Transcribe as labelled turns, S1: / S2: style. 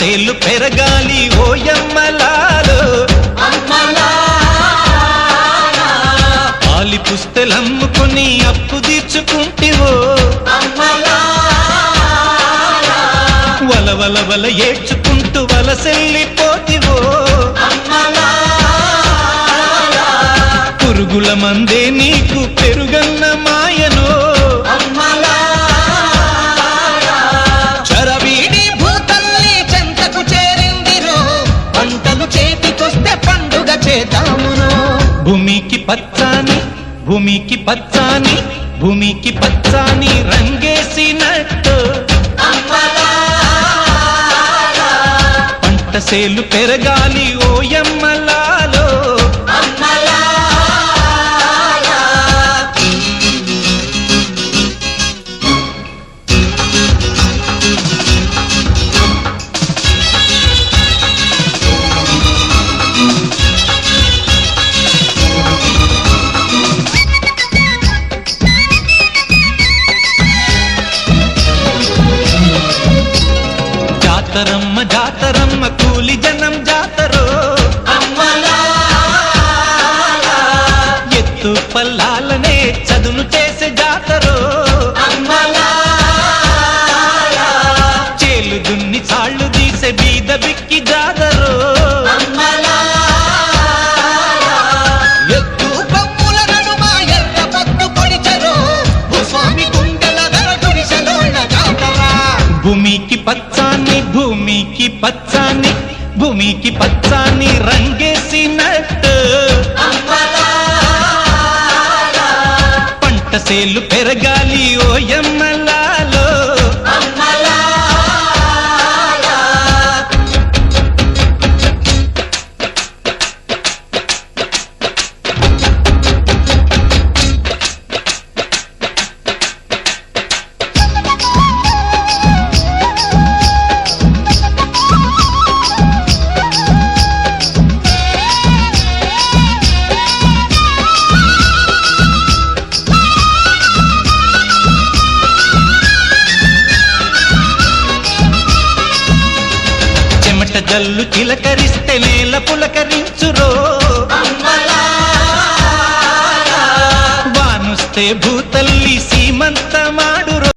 S1: సేలు పెరగాలి ఓయమ్మలాలో పాలి పుస్తెలమ్ముకుని అప్పు తీర్చుకుంటివో వల వల వల ఏడ్చుకుంటూ వలసెల్లిపోతివో పురుగుల మందే నీకు పెరుగన్న మాయనో
S2: చరవీడి భూతల్లి చెంతకు చేరిందిరో పంటలు చేతికొస్తే పండుగ చేద్దామునో
S1: భూమికి పచ్చాని భూమికి పచ్చాని భూమికి పచ్చాని రంగేసినట్టు పంట సేలు పెరగాలి ఓయమ్మలాలో జాతరమ్మ జాతరమ్మ కూలి జనం జాతరో ఎత్తు పల్లాలనే చదును చేసే జాతరో చేలు దున్ని చాళ్ళు తీసే బీద బిక్కి జాతరో
S2: ఎత్తు కొమ్ముల నడుమ ఎర్ర పొత్తు పొడిచెరో భూస్వామి గుండెల ధర గుడిసెలోన జాతర
S1: భూమికి పచ్చాని భూమికి పచ్చాని భూమికి పచ్చాని రంగేసినట్టు పంట సేలు పెరగాలి ఓయమ్మలాలో చెమట జల్లు చిలకరిస్తే నేల పులకరించురో వానుస్తే భూతల్లి సీమంతమాడురో